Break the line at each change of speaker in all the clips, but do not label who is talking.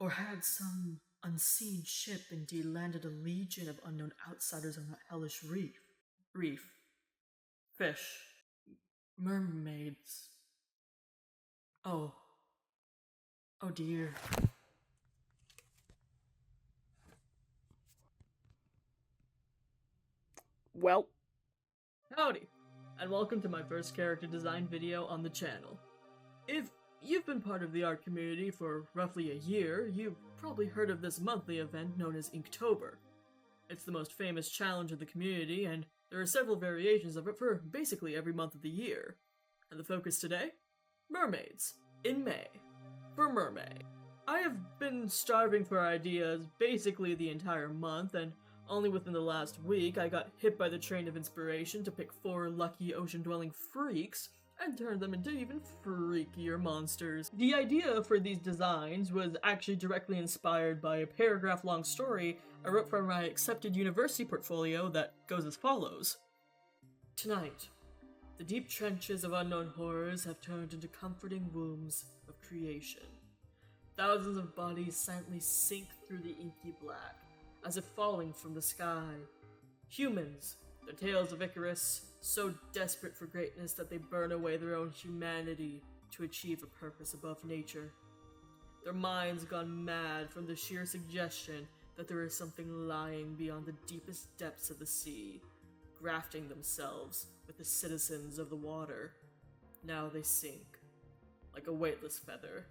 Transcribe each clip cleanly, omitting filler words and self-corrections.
Or had some unseen ship indeed landed a legion of unknown outsiders on that hellish reef? Reef. Fish. Mermaids. Oh. Oh dear.
Well, howdy, and welcome to my first character design video on the channel. If you've been part of the art community for roughly a year, you've probably heard of this monthly event known as Inktober. It's the most famous challenge in the community, and there are several variations of it for basically every month of the year. And the focus today? Mermaids, in May, for mermay. I have been starving for ideas basically the entire month, and only within the last week I got hit by the train of inspiration to pick 4 lucky ocean-dwelling freaks and turn them into even freakier monsters. The idea for these designs was actually directly inspired by a paragraph-long story I wrote for my accepted university portfolio that goes as follows. Tonight, the deep trenches of unknown horrors have turned into comforting wombs of creation. Thousands of bodies silently sink through the inky black, as if falling from the sky. Humans, their tales of Icarus, so desperate for greatness that they burn away their own humanity to achieve a purpose above nature. Their minds gone mad from the sheer suggestion that there is something lying beyond the deepest depths of the sea, grafting themselves with the citizens of the water. Now they sink, like a weightless feather,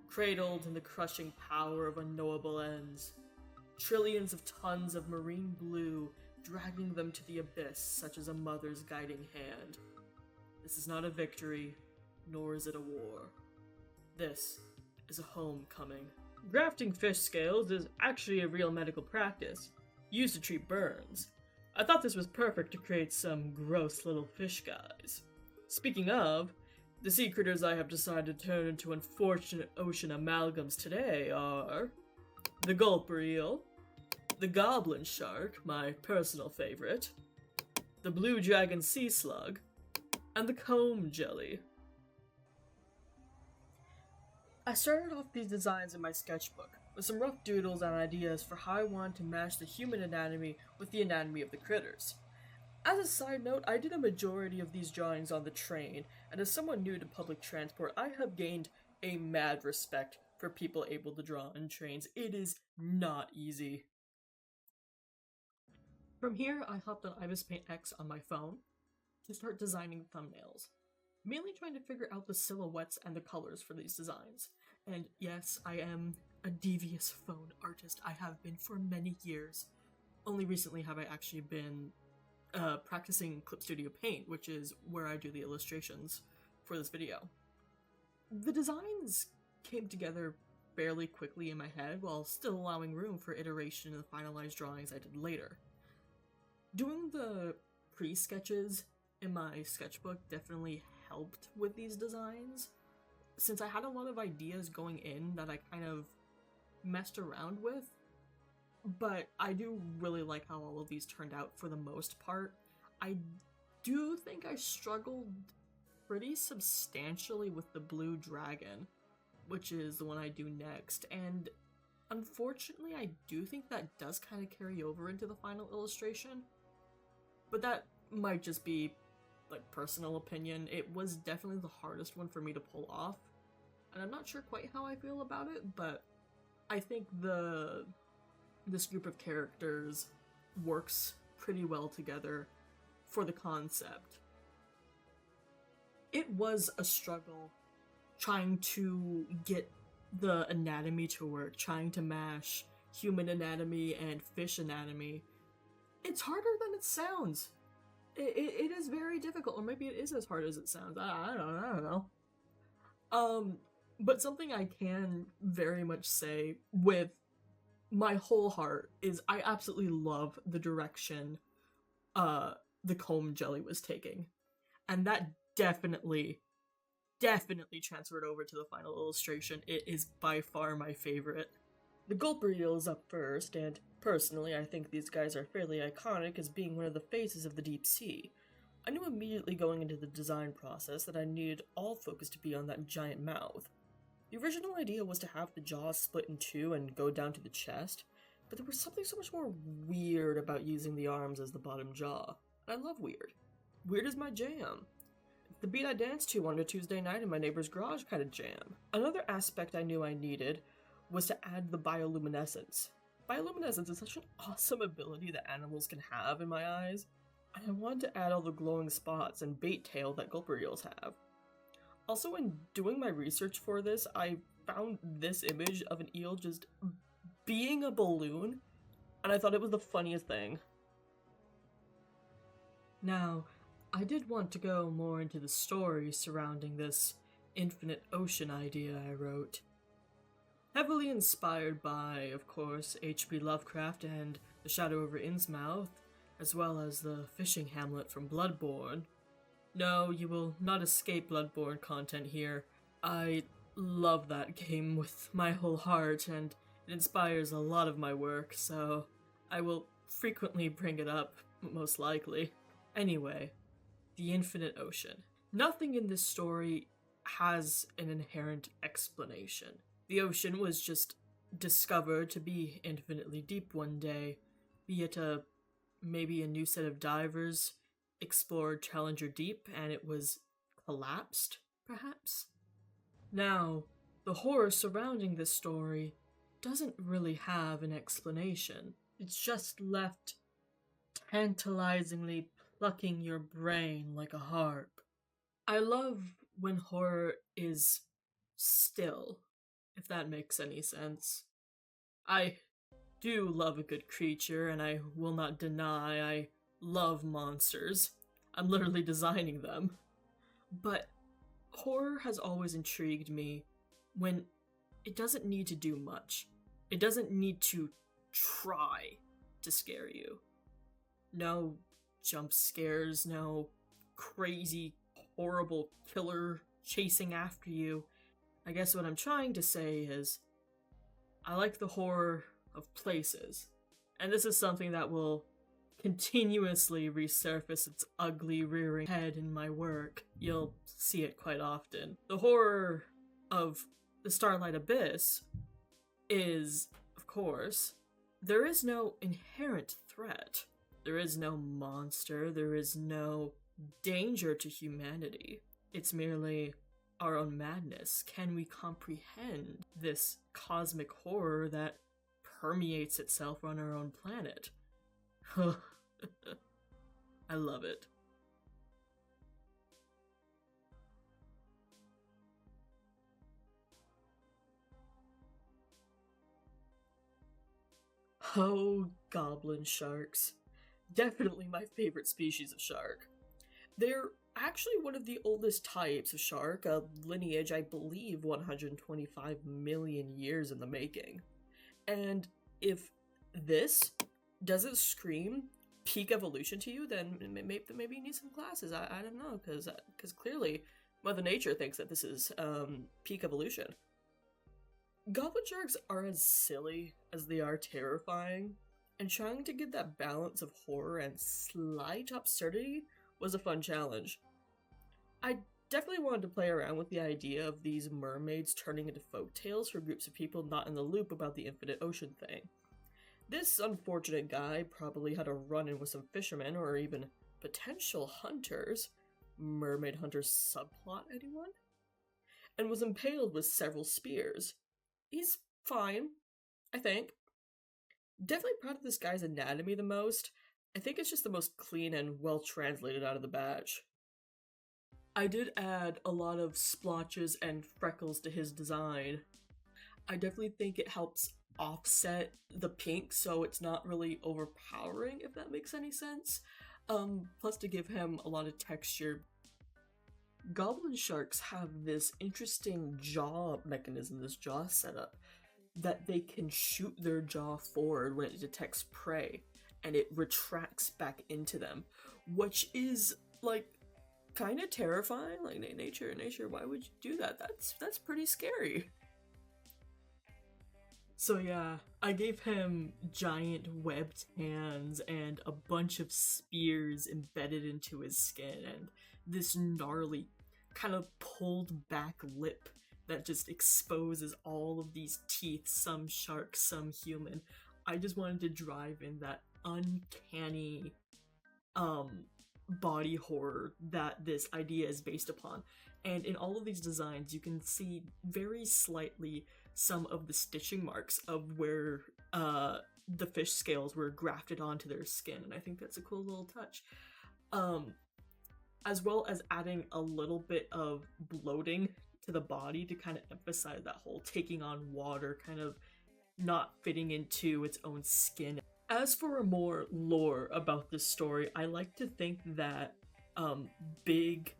cradled in the crushing power of unknowable ends. Trillions of tons of marine blue dragging them to the abyss such as a mother's guiding hand. This is not a victory, nor is it a war. This is a homecoming. Grafting fish scales is actually a real medical practice, used to treat burns. I thought this was perfect to create some gross little fish guys. Speaking of, the sea critters I have decided to turn into unfortunate ocean amalgams today are the gulp eel, the goblin shark, my personal favorite, the blue dragon sea slug, and the comb jelly. I started off these designs in my sketchbook with some rough doodles and ideas for how I wanted to match the human anatomy with the anatomy of the critters. As a side note, I did a majority of these drawings on the train, and as someone new to public transport, I have gained a mad respect for people able to draw on trains. It is not easy. From here, I hopped on Ibis Paint X on my phone to start designing thumbnails, mainly trying to figure out the silhouettes and the colors for these designs. And yes, I am a devious phone artist. I have been for many years. Only recently have I actually been practicing Clip Studio Paint, which is where I do the illustrations for this video. The designs came together fairly quickly in my head while still allowing room for iteration in the finalized drawings I did later. Doing the pre-sketches in my sketchbook definitely helped with these designs, since I had a lot of ideas going in that I kind of messed around with, but I do really like how all of these turned out for the most part. I do think I struggled pretty substantially with the blue dragon, which is the one I do next, and unfortunately I do think that does kind of carry over into the final illustration, but that might just be like personal opinion. It was definitely the hardest one for me to pull off, and I'm not sure quite how I feel about it, but I think this group of characters works pretty well together for the concept. It was a struggle trying to get the anatomy to work, trying to mash human anatomy and fish anatomy. It's harder than it sounds. It is very difficult, or maybe it is as hard as it sounds. I don't know. But something I can very much say with my whole heart is I absolutely love the direction the comb jelly was taking. And that definitely transferred over to the final illustration. It is by far my favorite. The gulper eel is up first, and personally I think these guys are fairly iconic as being one of the faces of the deep sea. I knew immediately going into the design process that I needed all focus to be on that giant mouth. The original idea was to have the jaw split in two and go down to the chest, but there was something so much more weird about using the arms as the bottom jaw. And I love weird. Weird is my jam. It's the beat I danced to on a Tuesday night in my neighbor's garage kind of jam. Another aspect I knew I needed was to add the bioluminescence. Bioluminescence is such an awesome ability that animals can have in my eyes, and I wanted to add all the glowing spots and bait tail that gulper eels have. Also, in doing my research for this, I found this image of an eel just being a balloon, and I thought it was the funniest thing. Now, I did want to go more into the story surrounding this infinite ocean idea I wrote. Heavily inspired by, of course, H.P. Lovecraft and The Shadow over Innsmouth, as well as the fishing hamlet from Bloodborne. No, you will not escape Bloodborne content here. I love that game with my whole heart, and it inspires a lot of my work, so I will frequently bring it up, most likely. Anyway, the infinite ocean. Nothing in this story has an inherent explanation. The ocean was just discovered to be infinitely deep one day, be it maybe a new set of divers explored Challenger Deep and it was collapsed, perhaps? Now, the horror surrounding this story doesn't really have an explanation. It's just left tantalizingly plucking your brain like a harp. I love when horror is still, if that makes any sense. I do love a good creature, and I will not deny I love monsters. I'm literally designing them. But horror has always intrigued me when it doesn't need to do much. It doesn't need to try to scare you. No jump scares, no crazy, horrible killer chasing after you. I guess what I'm trying to say is, I like the horror of places, and this is something that will continuously resurface its ugly rearing head in my work. You'll see it quite often. The horror of the Starlight Abyss is, of course, there is no inherent threat. There is no monster, there is no danger to humanity. It's merely our own madness. Can we comprehend this cosmic horror that permeates itself on our own planet? I love it. Oh, goblin sharks. Definitely my favorite species of shark. They're actually one of the oldest types of shark, a lineage I believe 125 million years in the making. And if this doesn't scream peak evolution to you, then maybe you need some classes. I don't know, because clearly Mother Nature thinks that this is peak evolution. Goblin sharks are as silly as they are terrifying, and trying to get that balance of horror and slight absurdity was a fun challenge. I definitely wanted to play around with the idea of these mermaids turning into folktales for groups of people not in the loop about the infinite ocean thing. This unfortunate guy probably had a run-in with some fishermen or even potential hunters. Mermaid hunters subplot, anyone? And was impaled with several spears. He's fine, I think. Definitely proud of this guy's anatomy the most. I think it's just the most clean and well translated out of the batch. I did add a lot of splotches and freckles to his design. I definitely think it helps offset the pink so it's not really overpowering, if that makes any sense. Plus to give him a lot of texture. Goblin sharks have this interesting jaw mechanism, this jaw setup, that they can shoot their jaw forward when it detects prey, and it retracts back into them, which is, like, kind of terrifying. Like, nature, why would you do that? That's pretty scary. So yeah, I gave him giant webbed hands and a bunch of spears embedded into his skin, and this gnarly, kind of pulled back lip that just exposes all of these teeth, some shark, some human. I just wanted to drive in that uncanny body horror that this idea is based upon. And in all of these designs, you can see very slightly some of the stitching marks of where the fish scales were grafted onto their skin, and I think that's a cool little touch. As well as adding a little bit of bloating to the body to kind of emphasize that whole taking on water, kind of not fitting into its own skin. As for more lore about this story, I like to think that big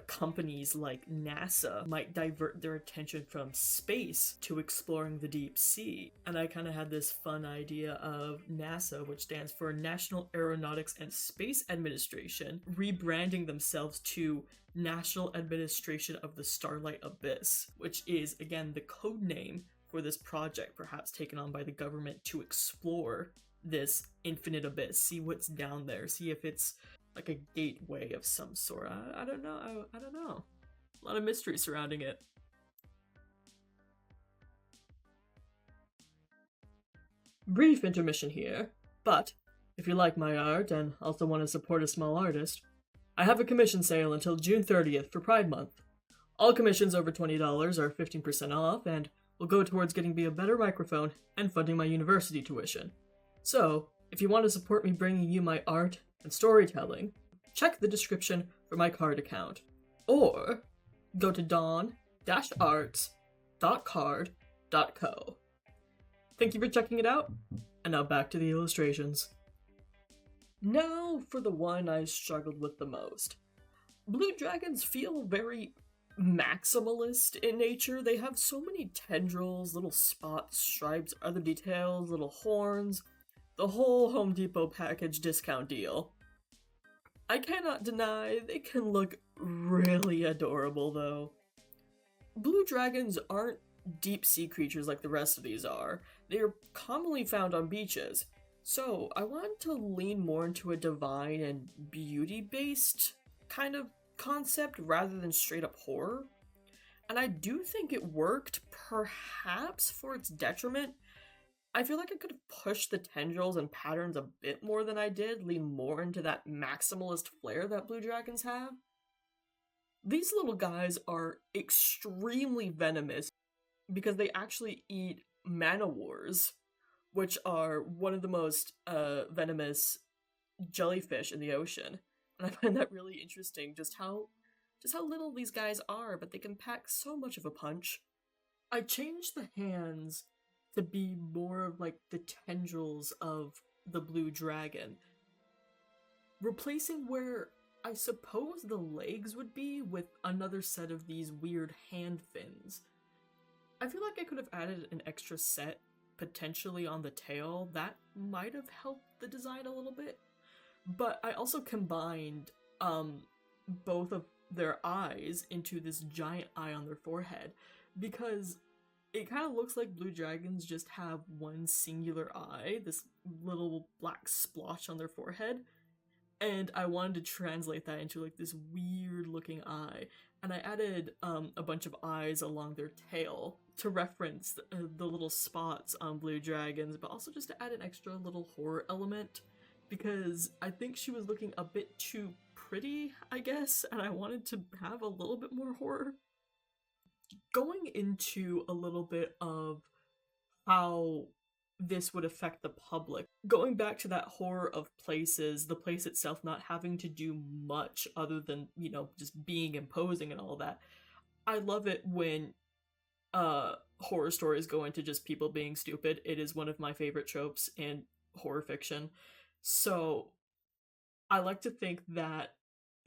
companies like NASA might divert their attention from space to exploring the deep sea. And I kind of had this fun idea of NASA, which stands for National Aeronautics and Space Administration, rebranding themselves to National Administration of the Starlight Abyss, which is, again, the code name for this project, perhaps taken on by the government to explore this infinite abyss, see what's down there, see if it's like a gateway of some sort. I don't know. I don't know. A lot of mystery surrounding it. Brief intermission here, but if you like my art and also want to support a small artist, I have a commission sale until June 30th for Pride Month. All commissions over $20 are 15% off and will go towards getting me a better microphone and funding my university tuition. So, if you want to support me bringing you my art and storytelling, check the description for my card account, or go to dawn-arts.card.co. Thank you for checking it out, and now back to the illustrations. Now for the one I struggled with the most. Blue dragons feel very maximalist in nature. They have so many tendrils, little spots, stripes, other details, little horns, the whole Home Depot package discount deal. I cannot deny they can look really adorable though. Blue dragons aren't deep sea creatures like the rest of these are. They are commonly found on beaches. So I wanted to lean more into a divine and beauty-based kind of concept rather than straight up horror. And I do think it worked, perhaps for its detriment. I feel like I could have pushed the tendrils and patterns a bit more than I did, lean more into that maximalist flair that blue dragons have. These little guys are extremely venomous because they actually eat man-o-wars, which are one of the most venomous jellyfish in the ocean. And I find that really interesting, just how little these guys are, but they can pack so much of a punch. I changed the hands to be more of like the tendrils of the blue dragon, replacing where I suppose the legs would be with another set of these weird hand fins. I feel like I could have added an extra set potentially on the tail. That might have helped the design a little bit. But I also combined both of their eyes into this giant eye on their forehead, because it kind of looks like blue dragons just have one singular eye, this little black splotch on their forehead, and I wanted to translate that into like this weird looking eye, and I added a bunch of eyes along their tail to reference the little spots on blue dragons, but also just to add an extra little horror element, because I think she was looking a bit too pretty, I guess, and I wanted to have a little bit more horror. Going into a little bit of how this would affect the public, going back to that horror of places, the place itself not having to do much other than, you know, just being imposing and all that. I love it when horror stories go into just people being stupid. It is one of my favorite tropes in horror fiction. So I like to think that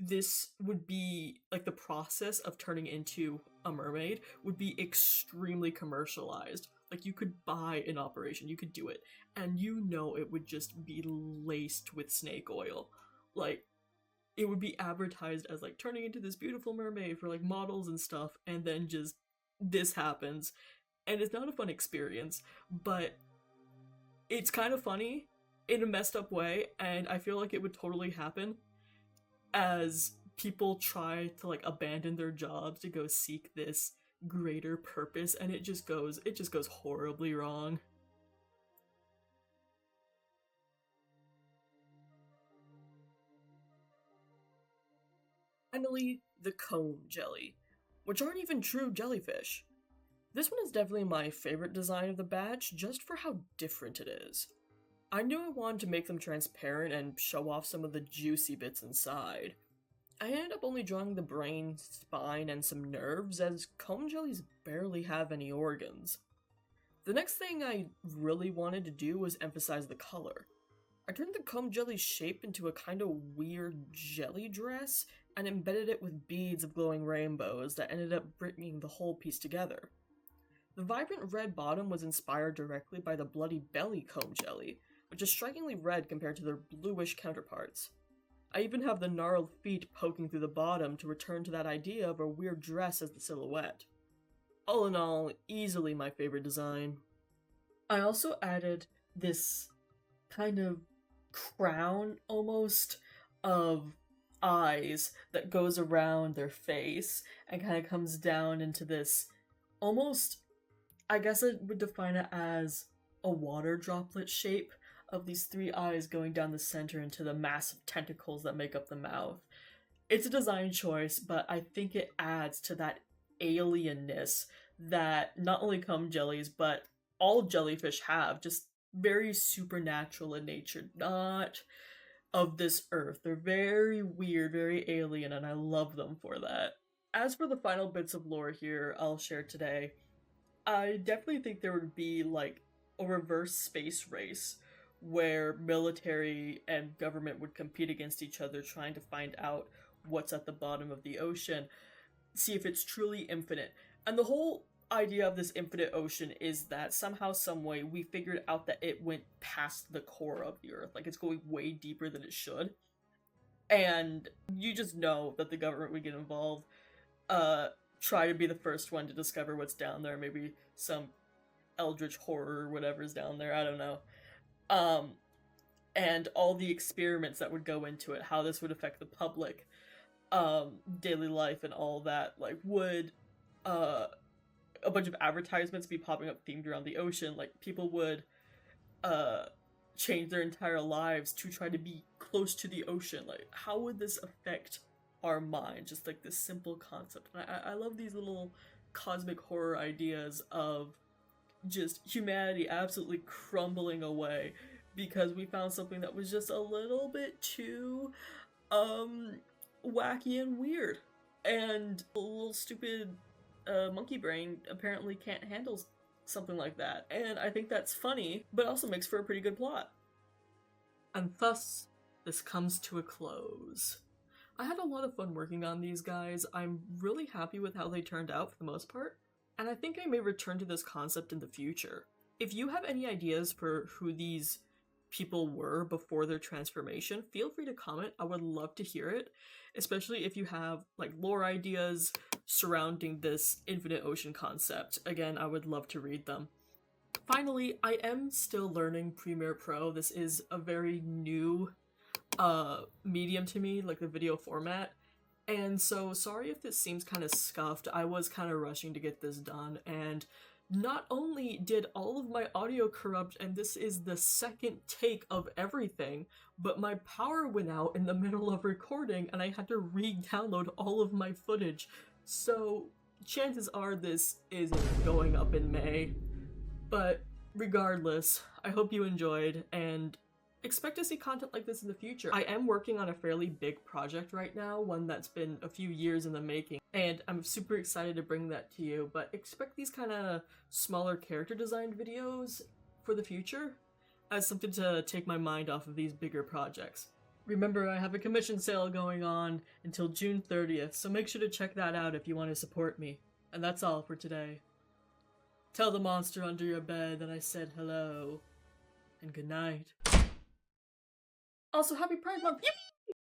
this would be like the process of turning into a mermaid would be extremely commercialized. Like, you could buy an operation, you could do it, and you know it would just be laced with snake oil. Like, it would be advertised as like turning into this beautiful mermaid for like models and stuff, and then just this happens. And it's not a fun experience, but it's kind of funny in a messed up way, and I feel like it would totally happen as people try to like abandon their jobs to go seek this greater purpose, and it just goes horribly wrong. Finally, the comb jelly, which aren't even true jellyfish. This one is definitely my favorite design of the batch, just for how different it is. I knew I wanted to make them transparent and show off some of the juicy bits inside. I ended up only drawing the brain, spine, and some nerves, as comb jellies barely have any organs. The next thing I really wanted to do was emphasize the color. I turned the comb jelly's shape into a kind of weird jelly dress, and embedded it with beads of glowing rainbows that ended up bringing the whole piece together. The vibrant red bottom was inspired directly by the bloody belly comb jelly, which is strikingly red compared to their bluish counterparts. I even have the gnarled feet poking through the bottom to return to that idea of a weird dress as the silhouette. All in all, easily my favorite design. I also added this kind of crown, almost, of eyes that goes around their face and kind of comes down into this almost, I guess I would define it as a water droplet shape of these three eyes going down the center into the massive tentacles that make up the mouth. It's a design choice, but I think it adds to that alienness that not only comb jellies, but all jellyfish have, just very supernatural in nature, not of this earth. They're very weird, very alien, and I love them for that. As for the final bits of lore here I'll share today, I definitely think there would be like a reverse space race where military and government would compete against each other trying to find out what's at the bottom of the ocean, see if it's truly infinite. And the whole idea of this infinite ocean is that somehow, someway, we figured out that it went past the core of the Earth. Like, it's going way deeper than it should. And you just know that the government would get involved, try to be the first one to discover what's down there, maybe some eldritch horror or whatever's down there, I don't know. And all the experiments that would go into it, how this would affect the public, daily life and all that, like, would, a bunch of advertisements be popping up themed around the ocean, like, people would, change their entire lives to try to be close to the ocean. Like, how would this affect our mind? Just, like, this simple concept. And I love these little cosmic horror ideas of just humanity absolutely crumbling away because we found something that was just a little bit too wacky and weird, and a little stupid monkey brain apparently can't handle something like that. And I think that's funny, but also makes for a pretty good plot. And thus this comes to a close. I had a lot of fun working on these guys. I'm really happy with how they turned out for the most part, and I think I may return to this concept in the future. If you have any ideas for who these people were before their transformation, feel free to comment. I would love to hear it, especially if you have like lore ideas surrounding this infinite ocean concept. Again, I would love to read them. Finally, I am still learning Premiere Pro. This is a very new medium to me, like the video format. And so sorry if this seems kind of scuffed. I was kind of rushing to get this done, and not only did all of my audio corrupt, and this is the second take of everything, but my power went out in the middle of recording and I had to re-download all of my footage. So chances are this isn't going up in May. But regardless, I hope you enjoyed, and expect to see content like this in the future. I am working on a fairly big project right now, one that's been a few years in the making, and I'm super excited to bring that to you, but expect these kind of smaller character design videos for the future as something to take my mind off of these bigger projects. Remember, I have a commission sale going on until June 30th, so make sure to check that out if you want to support me. And that's all for today. Tell the monster under your bed that I said hello, and good night. Also, happy Pride Month! Yippee!